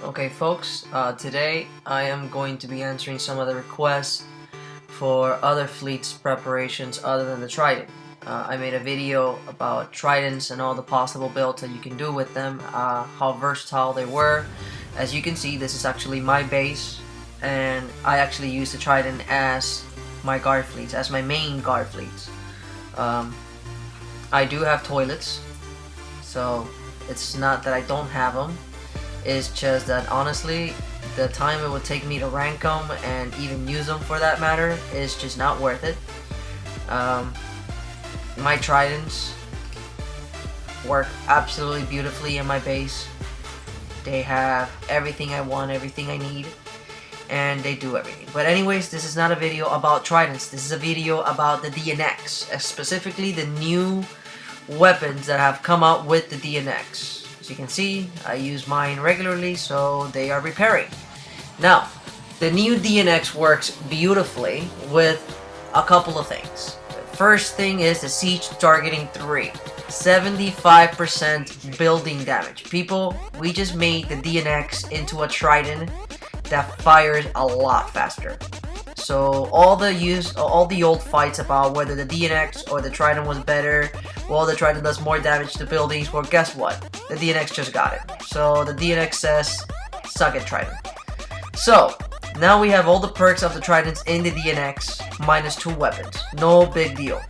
Okay folks, today I am going to be answering some of the requests for other fleets preparations other than the Trident. I made a video about Tridents and all the possible builds that you can do with them, how versatile they were. As you can see, this is actually my base, and I actually use the Trident as my guard fleets, as my main guard fleets. I do have toilets, so it's not that I don't have them. It's just that honestly, the time it would take me to rank them and even use them for that matter is just not worth it. My Tridents work absolutely beautifully in my base. They have everything I want, everything I need, and they do everything. But anyways, this is not a video about Tridents. This is a video about the DNX, specifically the new weapons that have come out with the DNX. As you can see, I use mine regularly, so they are repairing. Now, the new DNX works beautifully with a couple of things. The first thing is the Siege Targeting 3. 75% building damage. People, we just made the DNX into a Trident that fires a lot faster. So all the old fights about whether the DNX or the Trident was better, well, the Trident does more damage to buildings, well, guess what? The DNX just got it. So the DNX says, suck it, Trident. So, now we have all the perks of the Tridents in the DNX, minus 2 weapons. No big deal.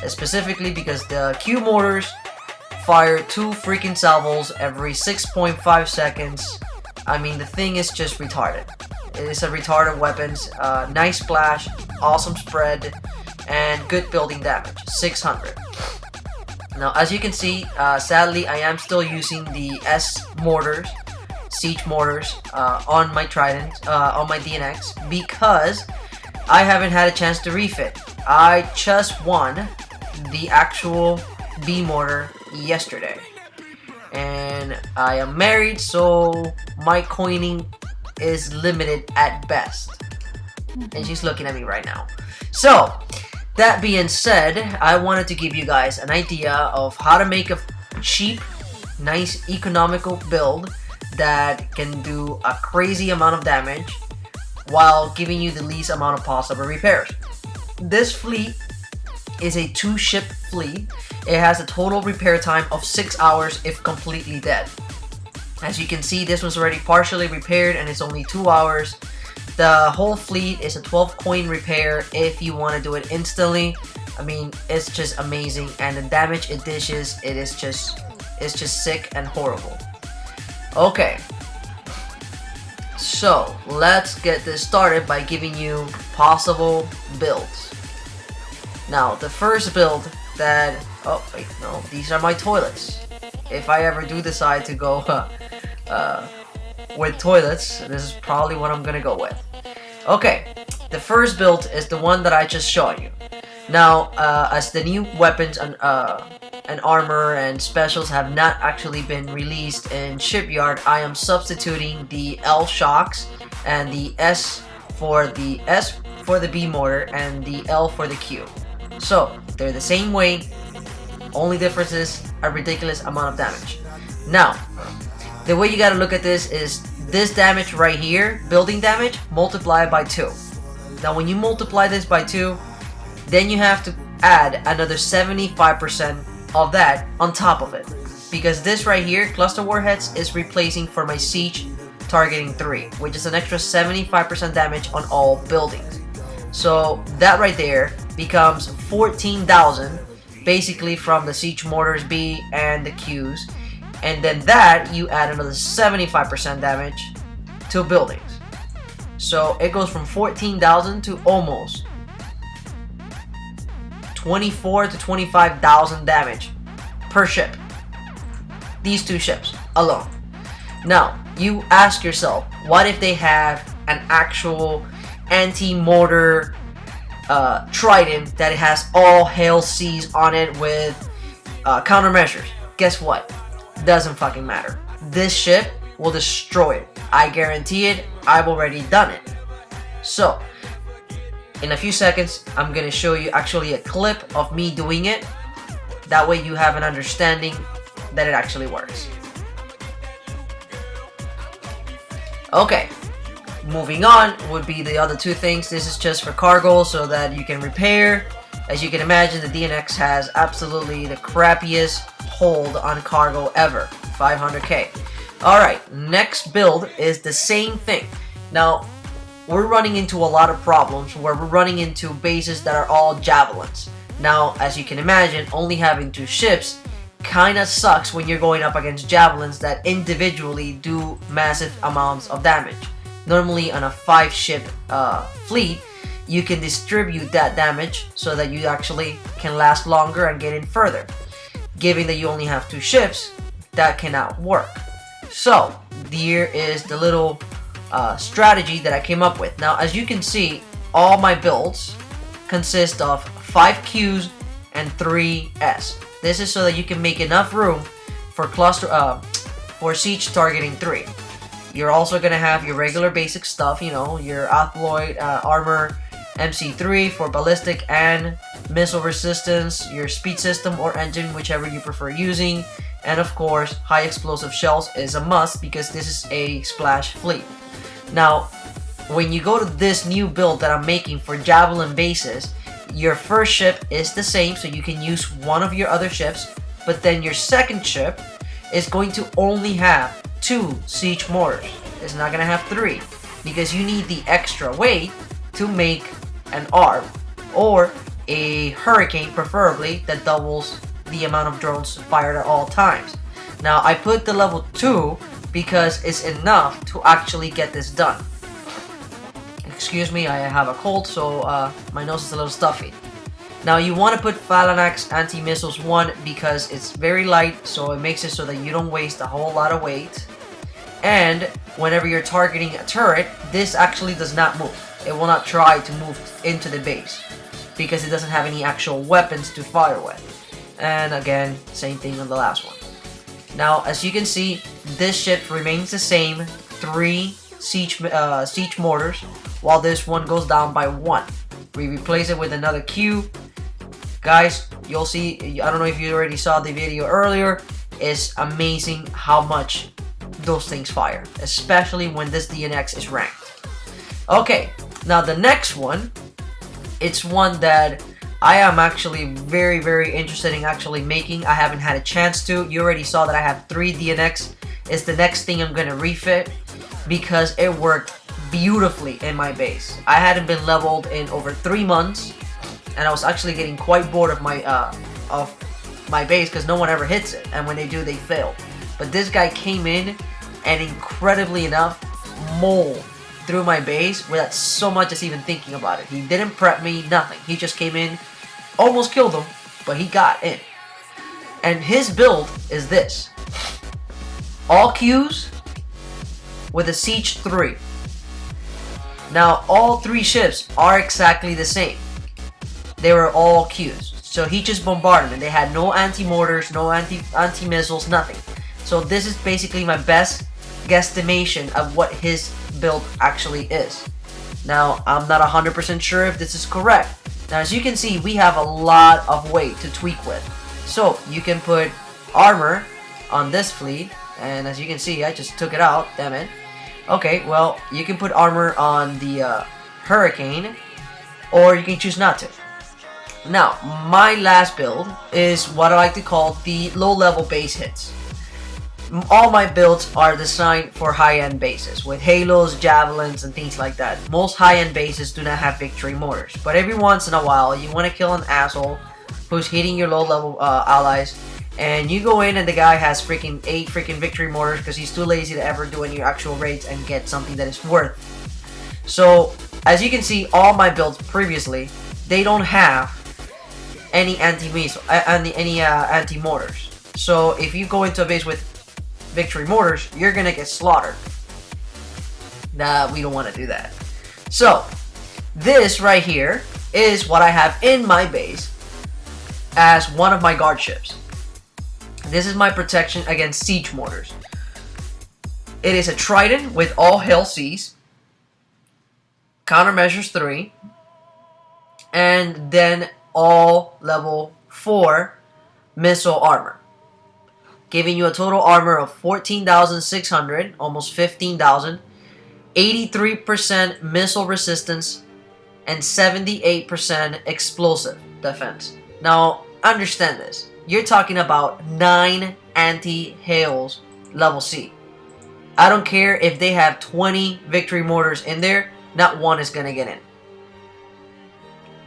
Specifically because the Q mortars fire 2 freaking salvos every 6.5 seconds. I mean, the thing is just retarded. It is a retarded weapons, nice splash, awesome spread, and good building damage, 600. Now, as you can see, sadly, I am still using the S mortars, siege mortars, on my Trident, on my DNX, because I haven't had a chance to refit. I just won the actual B mortar yesterday, and I am married, so my coining is limited at best. And she's looking at me right now. So, that being said, I wanted to give you guys an idea of how to make a cheap, nice, economical build that can do a crazy amount of damage while giving you the least amount of possible repairs. This fleet is a 2-ship fleet. It has a total repair time of 6 hours if completely dead. As you can see, this one's already partially repaired and it's only 2 hours. The whole fleet is a 12 coin repair if you want to do it instantly. I mean, it's just amazing, and the damage it dishes, it's just sick and horrible. Okay, so let's get this started by giving you possible builds. Now, the first build that, oh wait, no, these are my toilets. If I ever do decide to go with toilets, this is probably what I'm gonna go with. Okay, the first build is the one that I just showed you. Now, as the new weapons and armor and specials have not actually been released in Shipyard, I am substituting the L shocks and the S for the B mortar and the L for the Q. So they're the same weight, only difference is a ridiculous amount of damage. Now, the way you gotta look at this is this damage right here, building damage, multiplied by 2. Now when you multiply this by 2, then you have to add another 75% of that on top of it. Because this right here, cluster warheads, is replacing for my Siege Targeting 3, which is an extra 75% damage on all buildings. So that right there becomes 14,000, basically from the Siege Mortars B and the Qs. And then that, you add another 75% damage to buildings. So it goes from 14,000 to almost 24 to 25,000 damage per ship. These 2 ships alone. Now, you ask yourself, what if they have an actual anti-mortar Trident that it has all hail C's on it with countermeasures? Guess what? Doesn't fucking matter. This ship will destroy it. I guarantee it. I've already done it. So, in a few seconds, I'm gonna show you actually a clip of me doing it. That way you have an understanding that it actually works. Okay, moving on would be the other two things. This is just for cargo so that you can repair. As you can imagine, the DNX has absolutely the crappiest hold on cargo ever. 500k. Alright, next build is the same thing. Now, we're running into a lot of problems where we're running into bases that are all javelins. Now, as you can imagine, only having 2 ships kinda sucks when you're going up against javelins that individually do massive amounts of damage. Normally on a 5-ship fleet, you can distribute that damage so that you actually can last longer and get in further. Given that you only have 2 ships, that cannot work. So, here is the little strategy that I came up with. Now, as you can see, all my builds consist of 5 Qs and 3 S. This is so that you can make enough room for for siege targeting 3. You're also gonna have your regular basic stuff, you know, your Athloid armor, MC3 for ballistic and missile resistance, your speed system or engine, whichever you prefer using, and of course, high explosive shells is a must because this is a splash fleet. Now, when you go to this new build that I'm making for javelin bases, your first ship is the same, so you can use one of your other ships, but then your second ship is going to only have 2 siege mortars. It's not gonna have 3 because you need the extra weight to make an ARB or a hurricane, preferably, that doubles the amount of drones fired at all times. Now, I put the level 2 because it's enough to actually get this done. Excuse me, I have a cold, so my nose is a little stuffy. Now, you want to put Phalanx Anti-Missiles 1 because it's very light, so it makes it so that you don't waste a whole lot of weight. And whenever you're targeting a turret, this actually does not move. It will not try to move into the base because it doesn't have any actual weapons to fire with. And again, same thing on the last one. Now, as you can see, this ship remains the same, 3 siege mortars, while this one goes down by 1. We replace it with another Q. Guys, you'll see, I don't know if you already saw the video earlier, it's amazing how much those things fire, especially when this DNX is ranked. Okay, now the next one, it's one that I am actually very interested in actually making. I haven't had a chance to. You already saw that I have 3 DNX. It's the next thing I'm gonna refit because it worked beautifully in my base. I hadn't been leveled in over 3 months, and I was actually getting quite bored of my base because no one ever hits it, and when they do, they fail. But this guy came in and incredibly enough mauled through my base without so much as even thinking about it. He didn't prep me, nothing. He just came in, almost killed him, but he got in. And his build is this: all Qs with a siege 3. Now, all 3 ships are exactly the same. They were all Qs. So he just bombarded and they had no anti-mortars, no anti-missiles, nothing. So this is basically my best guesstimation of what his build actually is. Now, I'm not 100% sure if this is correct. Now, as you can see, we have a lot of weight to tweak with. So, you can put armor on this fleet, and as you can see, I just took it out, damn it. Okay, well, you can put armor on the Hurricane, or you can choose not to. Now, my last build is what I like to call the low-level base hits. All my builds are designed for high-end bases, with halos, javelins, and things like that. Most high-end bases do not have victory mortars, but every once in a while, you want to kill an asshole who's hitting your low-level allies, and you go in and the guy has 8 freaking victory mortars because he's too lazy to ever do any actual raids and get something that is worth. So, as you can see, all my builds previously, they don't have any anti-missile, anti-mortars. So, if you go into a base with victory mortars, you're gonna get slaughtered. Nah, we don't want to do that. So, this right here is what I have in my base as one of my guard ships. This is my protection against siege mortars. It is a Trident with all hail Cs, countermeasures 3, and then all level 4 missile armor, giving you a total armor of 14,600, almost 15,000, 83% missile resistance, and 78% explosive defense. Now, understand this. You're talking about 9 anti-hails level C. I don't care if they have 20 victory mortars in there, not one is going to get in.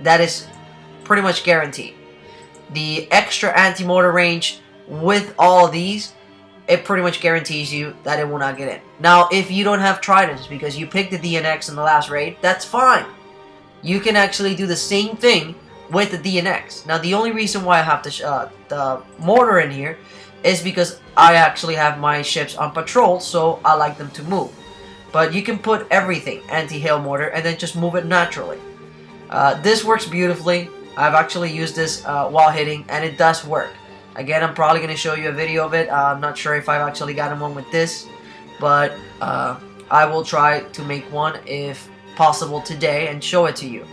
That is pretty much guaranteed. The extra anti-mortar range with all these, it pretty much guarantees you that it will not get in. Now, if you don't have tridents because you picked the DNX in the last raid, that's fine. You can actually do the same thing with the DNX. Now, the only reason why I have the mortar in here is because I actually have my ships on patrol, so I like them to move. But you can put everything anti-hail mortar and then just move it naturally. This works beautifully. I've actually used this while hitting, and it does work. Again, I'm probably going to show you a video of it. I'm not sure if I've actually gotten one with this, but I will try to make one if possible today and show it to you.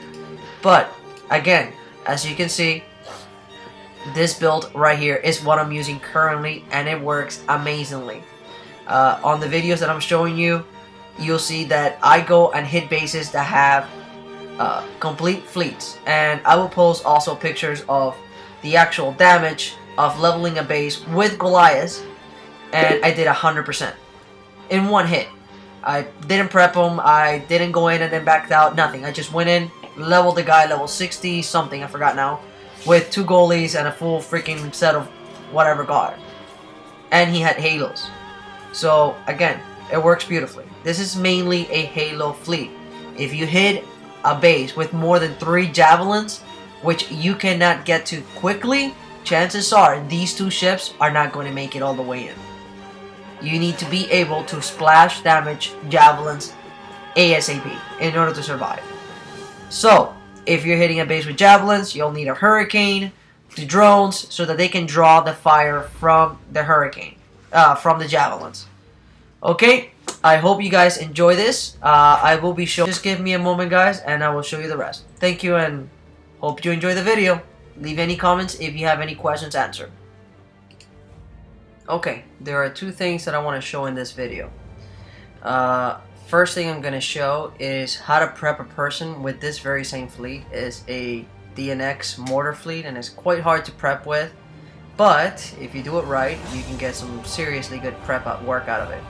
But again, as you can see, this build right here is what I'm using currently, and it works amazingly. On the videos that I'm showing you, you'll see that I go and hit bases that have complete fleets, and I will post also pictures of the actual damage of leveling a base with Goliaths, and I did 100% in one hit. I didn't prep him, I didn't go in and then backed out, nothing. I just went in, leveled the guy level 60 something, I forgot now, with 2 goalies and a full freaking set of whatever guard. And he had halos. So again, it works beautifully. This is mainly a halo fleet. If you hit a base with more than 3 javelins, which you cannot get to quickly, chances are these 2 ships are not going to make it all the way in. You need to be able to splash damage javelins ASAP in order to survive. So, if you're hitting a base with javelins, you'll need a hurricane, the drones, so that they can draw the fire from the hurricane, from the javelins. Okay, I hope you guys enjoy this. I will be showing. Just give me a moment, guys, and I will show you the rest. Thank you, and hope you enjoy the video. Leave any comments if you have any questions answered. Okay, there are 2 things that I want to show in this video. First thing I'm going to show is how to prep a person with this very same fleet. Is a DNX mortar fleet, and it's quite hard to prep with, but if you do it right, you can get some seriously good prep work out of it.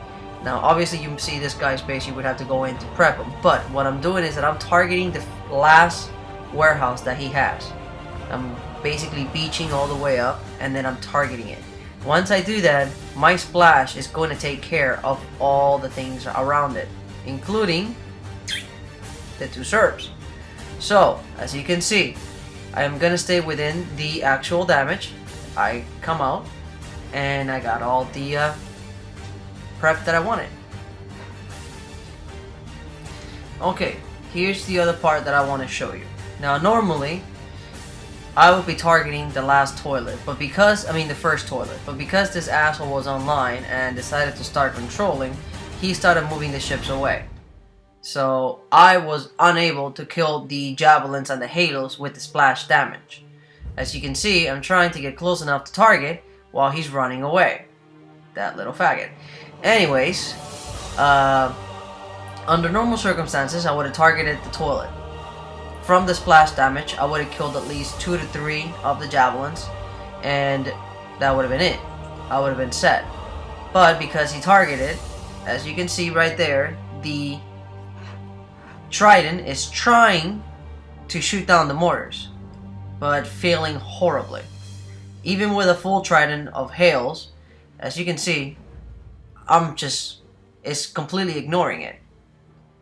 Now, obviously, you see this guy's base, you would have to go in to prep him, but what I'm doing is that I'm targeting the last warehouse that he has. I'm basically beaching all the way up, and then I'm targeting it. Once I do that, my splash is going to take care of all the things around it, including the 2 Serbs. So, as you can see, I am going to stay within the actual damage. I come out, and I got all the prep that I wanted. Okay, here's the other part that I want to show you. Now, normally, I would be targeting the last toilet, but because, the first toilet, but because this asshole was online and decided to start controlling, he started moving the ships away. So, I was unable to kill the javelins and the halos with the splash damage. As you can see, I'm trying to get close enough to target while he's running away. That little faggot. Anyways, under normal circumstances, I would have targeted the toilet. From the splash damage, I would have killed at least 2 to 3 of the javelins, and that would have been it. I would have been set. But because he targeted, as you can see right there, the Trident is trying to shoot down the mortars, but failing horribly. Even with a full Trident of hails, as you can see, it's completely ignoring it.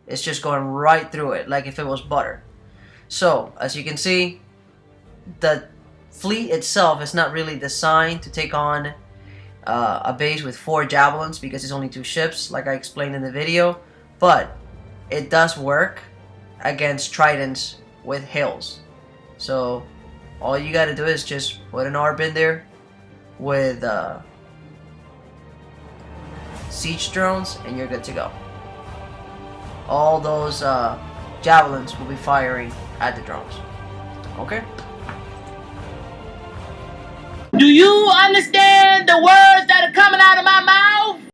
It's just going right through it, like if it was butter. So, as you can see, the fleet itself is not really designed to take on a base with 4 javelins because it's only 2 ships, like I explained in the video. But it does work against tridents with hails. So, all you gotta do is just put an ARB in there with siege drones, and you're good to go. All those javelins will be firing at the drones. Okay? Do you understand the words that are coming out of my mouth?